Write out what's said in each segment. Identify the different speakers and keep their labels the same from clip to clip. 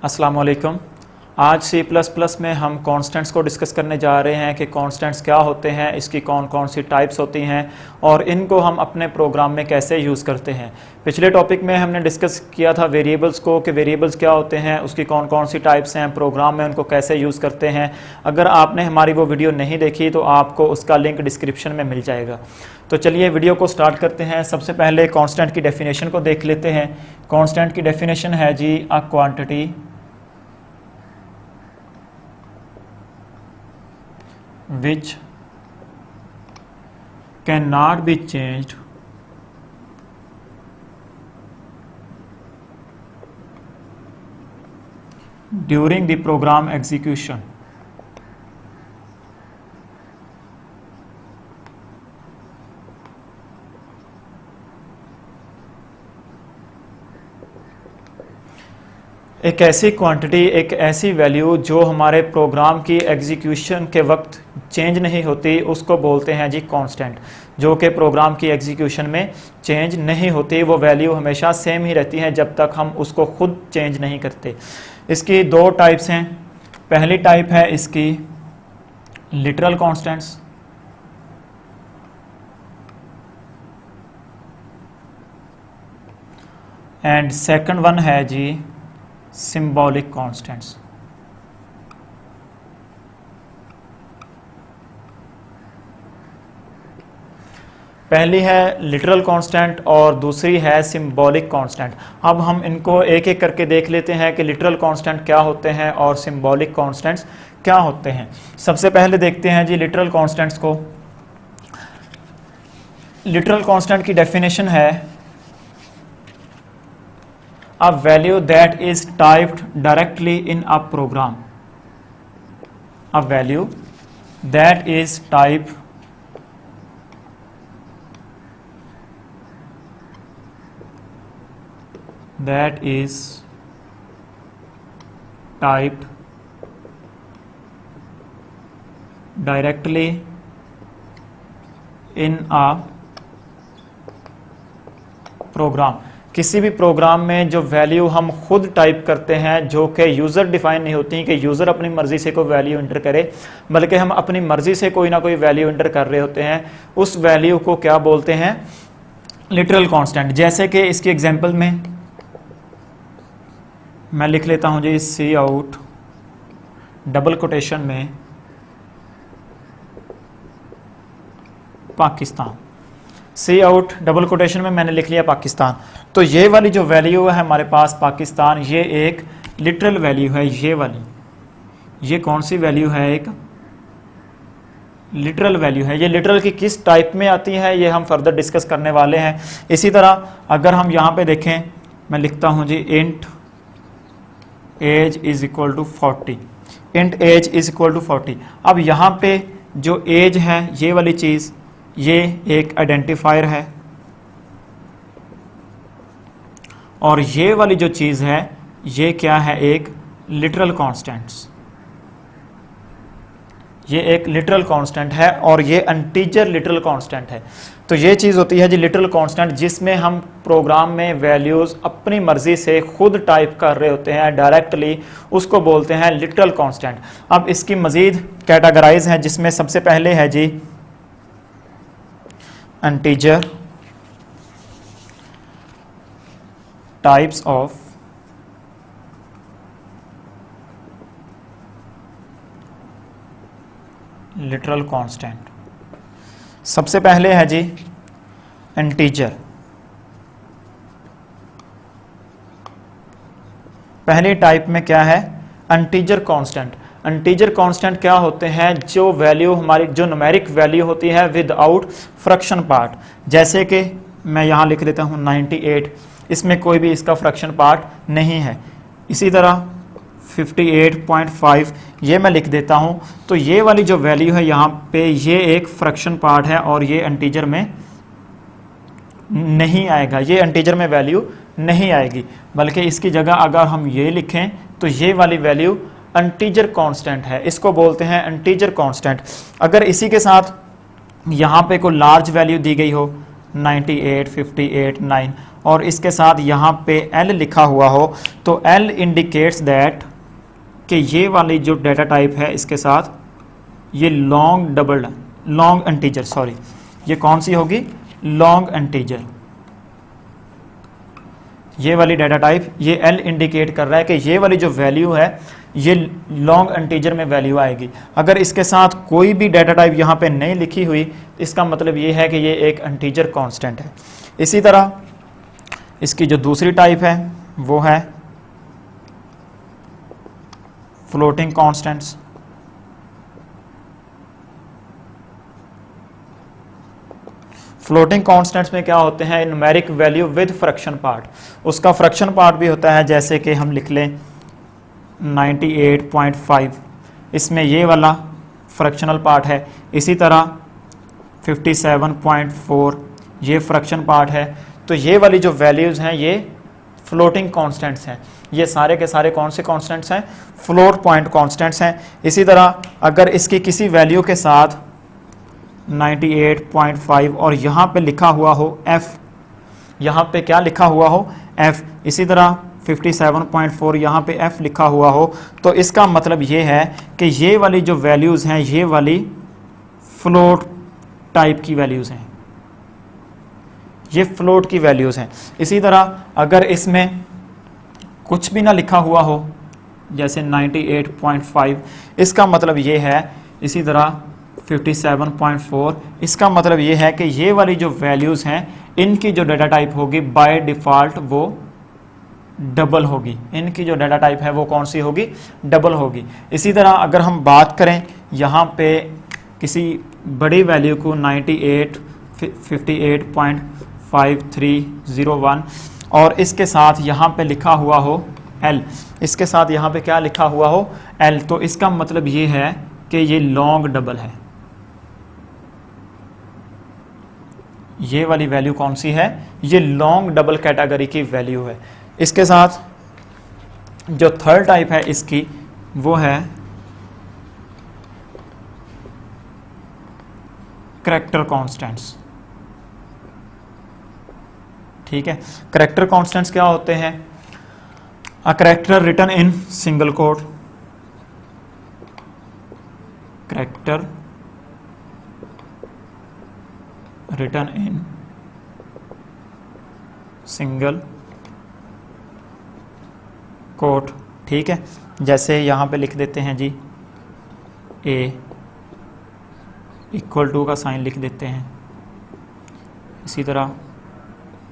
Speaker 1: अस्सलाम वालेकुम। आज C++ में हम कॉन्स्टेंट्स को डिस्कस करने जा रहे हैं कि कॉन्स्टेंट्स क्या होते हैं, इसकी कौन कौन सी टाइप्स होती हैं और इनको हम अपने प्रोग्राम में कैसे यूज़ करते हैं। पिछले टॉपिक में हमने डिस्कस किया था वेरिएबल्स को कि वेरिएबल्स क्या होते हैं, उसकी कौन कौन सी टाइप्स हैं, प्रोग्राम में उनको कैसे यूज़ करते हैं। अगर आपने हमारी वो वीडियो नहीं देखी तो आपको उसका लिंक डिस्क्रिप्शन में मिल जाएगा। तो चलिए वीडियो को स्टार्ट करते हैं। सबसे पहले कांस्टेंट की डेफिनेशन को देख लेते हैं। कांस्टेंट की डेफिनेशन है जी a quantity which cannot be changed during the program execution. एक ऐसी क्वांटिटी, एक ऐसी वैल्यू जो हमारे प्रोग्राम की एग्जीक्यूशन के वक्त चेंज नहीं होती, उसको बोलते हैं जी कांस्टेंट। जो कि प्रोग्राम की एग्जीक्यूशन में चेंज नहीं होती, वो वैल्यू हमेशा सेम ही रहती है जब तक हम उसको खुद चेंज नहीं करते। इसकी दो टाइप्स हैं। पहली टाइप है इसकी literal constants, and second one है जी सिंबॉलिक कांस्टेंट्स। पहली है लिटरल कांस्टेंट और दूसरी है सिंबॉलिक कांस्टेंट। अब हम इनको एक एक करके देख लेते हैं कि लिटरल कांस्टेंट क्या होते हैं और सिंबॉलिक कांस्टेंट्स क्या होते हैं। सबसे पहले देखते हैं जी लिटरल कांस्टेंट्स को। लिटरल कांस्टेंट की डेफिनेशन है a value that is typed directly in a program. A value that is typed directly in a program। किसी भी प्रोग्राम में जो वैल्यू हम खुद टाइप करते हैं, जो कि यूज़र डिफाइन नहीं होती कि यूज़र अपनी मर्ज़ी से कोई वैल्यू इंटर करे, बल्कि हम अपनी मर्ज़ी से कोई ना कोई वैल्यू इंटर कर रहे होते हैं, उस वैल्यू को क्या बोलते हैं? Literal constant. जैसे कि इसकी एग्जांपल में मैं लिख लेता हूं जी सी आउट डबल कोटेशन में पाकिस्तान। सी आउट डबल कोटेशन में मैंने लिख लिया पाकिस्तान। तो ये वाली जो वैल्यू है हमारे पास पाकिस्तान, ये एक लिटरल वैल्यू है। ये वाली, ये कौन सी वैल्यू है? एक लिटरल वैल्यू है। ये लिटरल की किस टाइप में आती है ये हम फर्दर डिस्कस करने वाले हैं। इसी तरह अगर हम यहाँ पे देखें, मैं लिखता हूँ जी int age is equal to 40। Int age is equal to 40। अब यहाँ पे जो एज है, ये वाली चीज़, ये एक आइडेंटिफायर है, और ये वाली जो चीज़ है ये क्या है? एक लिटरल कांस्टेंट्स। ये एक लिटरल कांस्टेंट है और ये इंटीजर लिटरल कांस्टेंट है। तो ये चीज़ होती है जी लिटरल कांस्टेंट, जिसमें हम प्रोग्राम में वैल्यूज़ अपनी मर्जी से खुद टाइप कर रहे होते हैं डायरेक्टली, उसको बोलते हैं लिटरल कांस्टेंट। अब इसकी मज़ीद कैटेगराइज हैं, जिसमें सबसे पहले है जी integer types of literal constant। सबसे पहले है जी integer। पहली टाइप में क्या है? integer constant। इंटीजर कांस्टेंट क्या होते हैं? जो वैल्यू हमारी, जो न्यूमेरिक वैल्यू होती है विदाउट फ्रैक्शन पार्ट। जैसे कि मैं यहाँ लिख देता हूँ 98, इसमें कोई भी इसका फ्रैक्शन पार्ट नहीं है। इसी तरह 58.5 ये मैं लिख देता हूँ। तो ये वाली जो वैल्यू है यहाँ पे, ये एक फ्रैक्शन पार्ट है और ये इंटीजर में नहीं आएगा, ये इंटीजर में वैल्यू नहीं आएगी, बल्कि इसकी जगह अगर हम ये लिखें तो ये वाली वैल्यू इंटीजर कांस्टेंट है। इसको बोलते हैं इंटीजर कांस्टेंट। अगर इसी के साथ यहाँ पे कोई लार्ज वैल्यू दी गई हो 98, 58, 9, और इसके साथ यहाँ पे एल लिखा हुआ हो, तो एल इंडिकेट्स दैट कि ये वाली जो डेटा टाइप है इसके साथ ये लॉन्ग इंटीजर, सॉरी ये कौन सी होगी, लॉन्ग इंटीजर। ये वाली डाटा टाइप, ये एल इंडिकेट कर रहा है कि ये वाली जो वैल्यू है ये लॉन्ग इंटीजर में वैल्यू आएगी। अगर इसके साथ कोई भी डाटा टाइप यहाँ पे नहीं लिखी हुई, इसका मतलब ये है कि ये एक इंटीजर कांस्टेंट है। इसी तरह इसकी जो दूसरी टाइप है वो है फ्लोटिंग कांस्टेंट्स। फ्लोटिंग कांस्टेंट्स में क्या होते हैं, numeric value with fraction part, उसका फ्रैक्शन पार्ट भी होता है। जैसे कि हम लिख लें 98.5, इसमें ये वाला फ्रैक्शनल पार्ट है। इसी तरह 57.4 ये फ्रैक्शन पार्ट है। तो ये वाली जो वैल्यूज़ हैं ये फ्लोटिंग कांस्टेंट्स हैं। ये सारे के सारे कौन से कांस्टेंट्स हैं, फ्लोट पॉइंट कांस्टेंट्स हैं। इसी तरह अगर इसकी किसी वैल्यू के साथ 98.5 और यहाँ पे लिखा हुआ हो f, यहाँ पे क्या लिखा हुआ हो f, इसी तरह 57.4 यहाँ पे f लिखा हुआ हो, तो इसका मतलब ये है कि ये वाली जो वैल्यूज़ हैं ये वाली फ्लोट टाइप की वैल्यूज़ हैं, ये फ्लोट की वैल्यूज़ हैं। इसी तरह अगर इसमें कुछ भी ना लिखा हुआ हो जैसे 98.5, इसका मतलब ये है। इसी तरह 57.4, इसका मतलब ये है कि ये वाली जो वैल्यूज़ हैं इनकी जो डाटा टाइप होगी बाय डिफ़ॉल्ट वो डबल होगी। इनकी जो डाटा टाइप है वो कौन सी होगी, डबल होगी। इसी तरह अगर हम बात करें यहाँ पे किसी बड़ी वैल्यू को 58.5301 और इसके साथ यहाँ पे लिखा हुआ हो L, इसके साथ यहाँ पे क्या लिखा हुआ हो L, तो इसका मतलब ये है कि ये लॉन्ग डबल है। ये वाली वैल्यू कौन सी है, ये लॉन्ग डबल कैटेगरी की वैल्यू है। इसके साथ जो थर्ड टाइप है इसकी वो है करैक्टर कांस्टेंट्स। ठीक है, करैक्टर कांस्टेंट्स क्या होते हैं, a character written in single quote, character written in single quote. ठीक है, जैसे यहाँ पे लिख देते हैं जी a =, का साइन लिख देते हैं, इसी तरह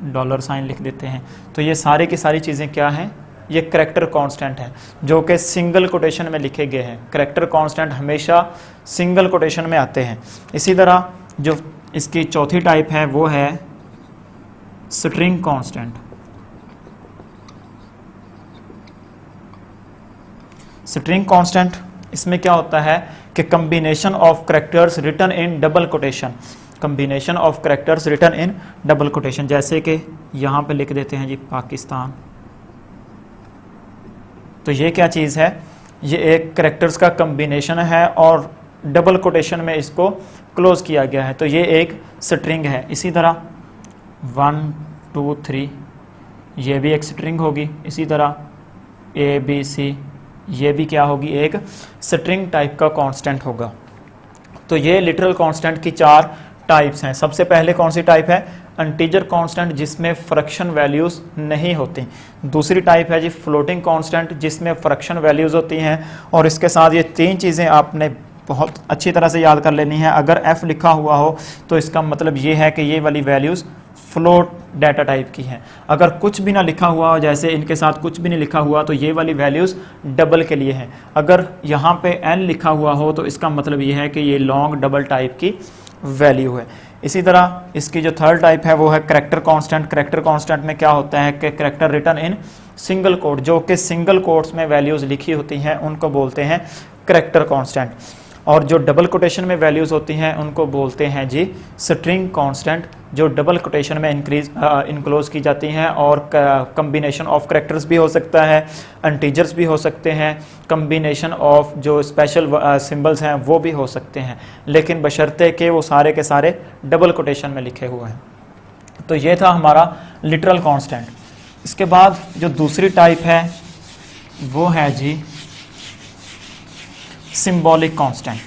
Speaker 1: डॉलर साइन लिख देते हैं। तो ये सारे की सारी चीज़ें क्या हैं, ये करैक्टर कांस्टेंट हैं जो कि सिंगल कोटेशन में लिखे गए हैं। करैक्टर कांस्टेंट हमेशा सिंगल कोटेशन में आते हैं। इसी तरह जो इसकी चौथी टाइप है वो है स्ट्रिंग कांस्टेंट। स्ट्रिंग कांस्टेंट इसमें क्या होता है कि combination of characters written in double quotation, combination of characters written in double quotation. जैसे कि यहाँ पे लिख देते हैं जी पाकिस्तान, तो ये क्या चीज़ है, ये एक करैक्टर्स का कम्बिनेशन है और डबल कोटेशन में इसको क्लोज किया गया है, तो ये एक स्ट्रिंग है। इसी तरह 1 2 3 ये भी एक स्ट्रिंग होगी। इसी तरह ABC ये भी क्या होगी, एक स्ट्रिंग टाइप का कांस्टेंट होगा। तो ये लिटरल कांस्टेंट की 4 टाइप्स हैं। सबसे पहले कौन सी टाइप है, इंटीजर कांस्टेंट जिसमें फ्रैक्शन वैल्यूज़ नहीं होती। दूसरी टाइप है जी फ्लोटिंग कांस्टेंट जिसमें फ्रैक्शन वैल्यूज़ होती हैं। और इसके साथ ये 3 चीज़ें आपने बहुत अच्छी तरह से याद कर लेनी है। अगर F लिखा हुआ हो तो इसका मतलब ये है कि ये वाली वैल्यूज़ फ्लोट डाटा टाइप की हैं। अगर कुछ भी ना लिखा हुआ हो, जैसे इनके साथ कुछ भी नहीं लिखा हुआ, तो ये वाली वैल्यूज़ डबल के लिए हैं। अगर यहाँ पे N लिखा हुआ हो तो इसका मतलब ये है कि ये लॉन्ग डबल टाइप की वैल्यू है। इसी तरह इसकी जो थर्ड टाइप है वो है करैक्टर कांस्टेंट। करैक्टर कांस्टेंट में क्या होता है कि character written in single quote, जो कि सिंगल कोट्स में वैल्यूज़ लिखी होती हैं उनको बोलते हैं करैक्टर कांस्टेंट। और जो डबल कोटेशन में वैल्यूज़ होती हैं उनको बोलते हैं जी स्ट्रिंग कांस्टेंट, जो डबल कोटेशन में इनक्लोज की जाती हैं। और कम्बिनेशन ऑफ करैक्टर्स भी हो सकता है, इंटीजर्स भी हो सकते हैं, कम्बिनेशन ऑफ जो स्पेशल सिंबल्स हैं वो भी हो सकते हैं, लेकिन बशर्ते कि वो सारे के सारे डबल कोटेशन में लिखे हुए हैं। तो ये था हमारा लिटरल कांस्टेंट। इसके बाद जो दूसरी टाइप है वो है जी सिंबॉलिक कांस्टेंट।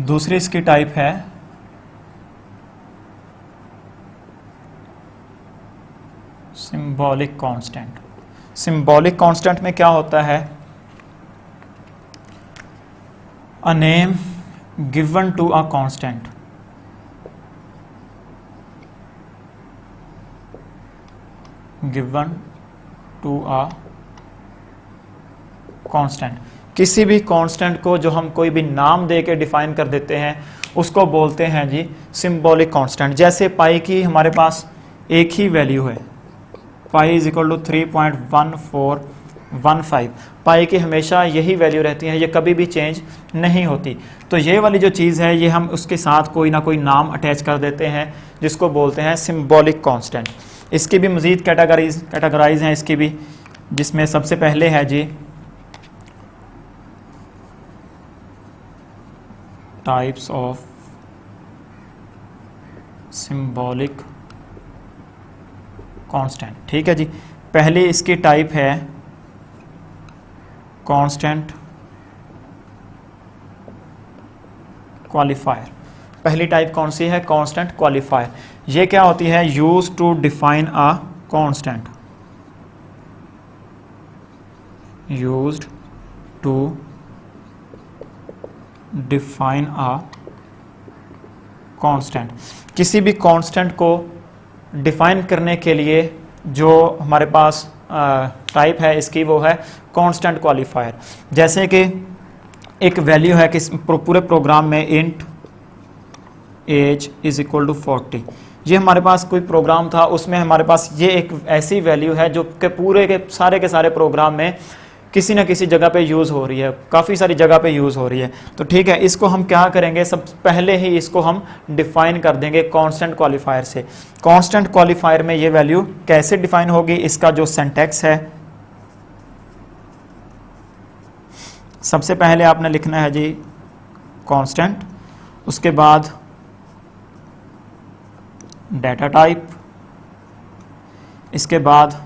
Speaker 1: दूसरी इसकी टाइप है सिंबॉलिक कांस्टेंट। सिंबॉलिक कांस्टेंट में क्या होता है, a name given to a constant, given to a constant। किसी भी कांस्टेंट को जो हम कोई भी नाम दे के डिफाइन कर देते हैं उसको बोलते हैं जी सिंबॉलिक कांस्टेंट। जैसे पाई की हमारे पास एक ही वैल्यू है, पाई इज इक्वल टू 3.1415। पाई की हमेशा यही वैल्यू रहती है, ये कभी भी चेंज नहीं होती। तो ये वाली जो चीज़ है ये हम उसके साथ कोई ना कोई नाम अटैच कर देते हैं जिसको बोलते हैं सिंबॉलिक कांस्टेंट। इसकी भी मज़ीद कैटेगराइज हैं इसकी भी, जिसमें सबसे पहले है जी टाइप्स ऑफ सिंबॉलिक कांस्टेंट। ठीक है जी, पहली इसकी टाइप है कांस्टेंट क्वालिफायर। पहली टाइप कौन सी है, कांस्टेंट क्वालिफायर। ये क्या होती है, use to define a constant, used to define a constant. किसी भी कांस्टेंट को डिफाइन करने के लिए जो हमारे पास टाइप है इसकी वो है कांस्टेंट क्वालिफायर। जैसे कि एक वैल्यू है कि पूरे प्रोग्राम में int age is equal to 40। ये हमारे पास कोई प्रोग्राम था, उसमें हमारे पास ये एक ऐसी वैल्यू है जो कि पूरे के सारे प्रोग्राम में किसी न किसी जगह पे यूज़ हो रही है, काफ़ी सारी जगह पे यूज़ हो रही है। तो ठीक है, इसको हम क्या करेंगे, सब पहले ही इसको हम डिफाइन कर देंगे कांस्टेंट क्वालिफायर से। कांस्टेंट क्वालिफायर में ये वैल्यू कैसे डिफाइन होगी, इसका जो सिंटैक्स है, सबसे पहले आपने लिखना है जी कांस्टेंट, उसके बाद डाटा टाइप, इसके बाद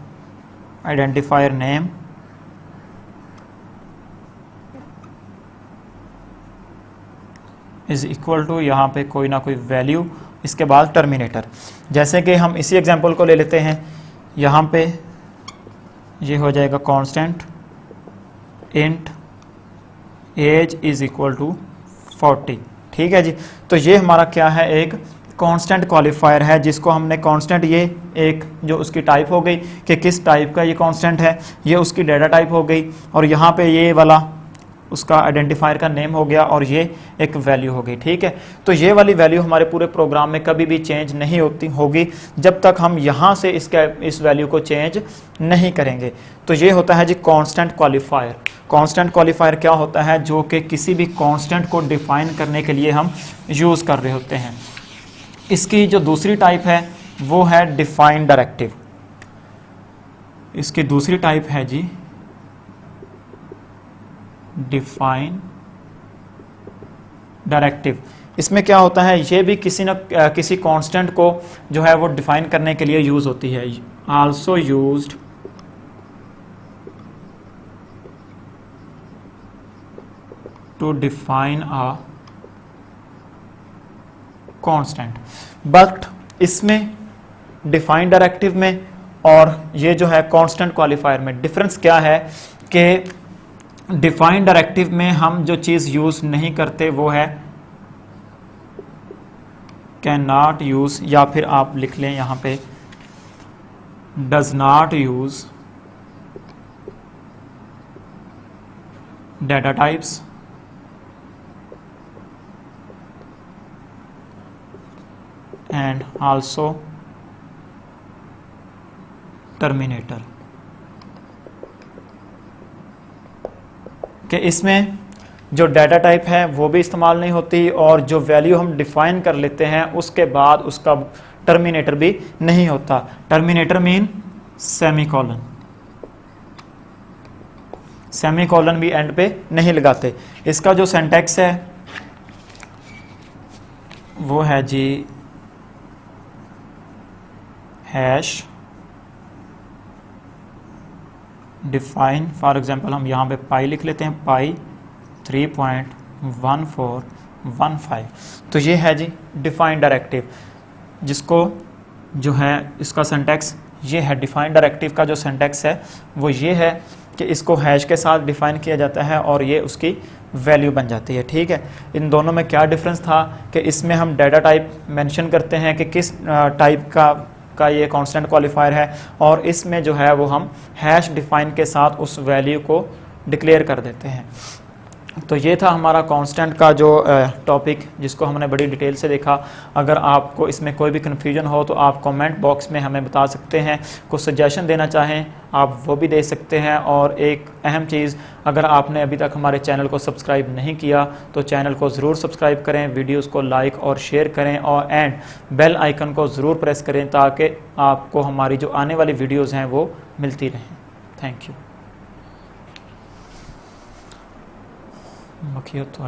Speaker 1: identifier name, is equal to यहाँ पे कोई ना कोई वैल्यू, इसके बाद टर्मिनेटर। जैसे कि हम इसी एग्जांपल को ले लेते हैं, यहाँ पे ये हो जाएगा constant int age is equal to 40। ठीक है जी, तो ये हमारा क्या है, एक कांस्टेंट क्वालिफायर है, जिसको हमने कांस्टेंट, ये एक जो उसकी टाइप हो गई कि किस टाइप का ये कांस्टेंट है, ये उसकी डाटा टाइप हो गई, और यहाँ पे ये वाला उसका आइडेंटिफायर का नेम हो गया, और ये एक वैल्यू हो गई। ठीक है, तो ये वाली वैल्यू हमारे पूरे प्रोग्राम में कभी भी चेंज नहीं होगी जब तक हम यहाँ से इस वैल्यू को चेंज नहीं करेंगे। तो ये होता है जी कांस्टेंट क्वालिफायर। कांस्टेंट क्वालिफायर क्या होता है, जो कि किसी भी कांस्टेंट को डिफाइन करने के लिए हम यूज़ कर रहे होते हैं। इसकी जो दूसरी टाइप है वो है डिफाइन डायरेक्टिव। इसकी दूसरी टाइप है जी डिफाइन डायरेक्टिव। इसमें क्या होता है, ये भी किसी कांस्टेंट को जो है वो डिफाइन करने के लिए यूज होती है। Also used to define a constant. But इसमें डिफाइन डायरेक्टिव में और ये जो है कांस्टेंट क्वालिफायर में डिफरेंस क्या है कि डिफाइन डायरेक्टिव में हम जो चीज़ यूज़ नहीं करते वो है कैन नॉट यूज़, या फिर आप लिख लें यहाँ पे does not use data types and also terminator. कि इसमें जो डाटा टाइप है वो भी इस्तेमाल नहीं होती, और जो वैल्यू हम डिफाइन कर लेते हैं उसके बाद उसका टर्मिनेटर भी नहीं होता। Terminator mean semicolon. Semi colon भी एंड पे नहीं लगाते। इसका जो सिंटैक्स है वो है जी हैश डिफाइन, फॉर एग्जांपल हम यहाँ पे पाई लिख लेते हैं, पाई 3.1415। तो ये है जी डिफाइन डायरेक्टिव, जिसको जो है इसका सिंटैक्स ये है। डिफाइन डायरेक्टिव का जो सिंटैक्स है वो ये है कि इसको हैश के साथ डिफाइन किया जाता है और ये उसकी वैल्यू बन जाती है। ठीक है, इन दोनों में क्या डिफरेंस था कि इसमें हम डाटा टाइप मेंशन करते हैं कि किस टाइप का ये कांस्टेंट क्वालिफायर है, और इसमें जो है वो हम हैश डिफाइन के साथ उस वैल्यू को डिक्लेयर कर देते हैं। तो ये था हमारा कांस्टेंट का जो टॉपिक, जिसको हमने बड़ी डिटेल से देखा। अगर आपको इसमें कोई भी कन्फ्यूजन हो तो आप कमेंट बॉक्स में हमें बता सकते हैं, कुछ सजेशन देना चाहें आप वो भी दे सकते हैं। और एक अहम चीज़, अगर आपने अभी तक हमारे चैनल को सब्सक्राइब नहीं किया तो चैनल को ज़रूर सब्सक्राइब करें, वीडियोस को लाइक और शेयर करें, और एंड बेल आइकन को ज़रूर प्रेस करें ताकि आपको हमारी जो आने वाली वीडियोज़ हैं वो मिलती रहें। Thank you.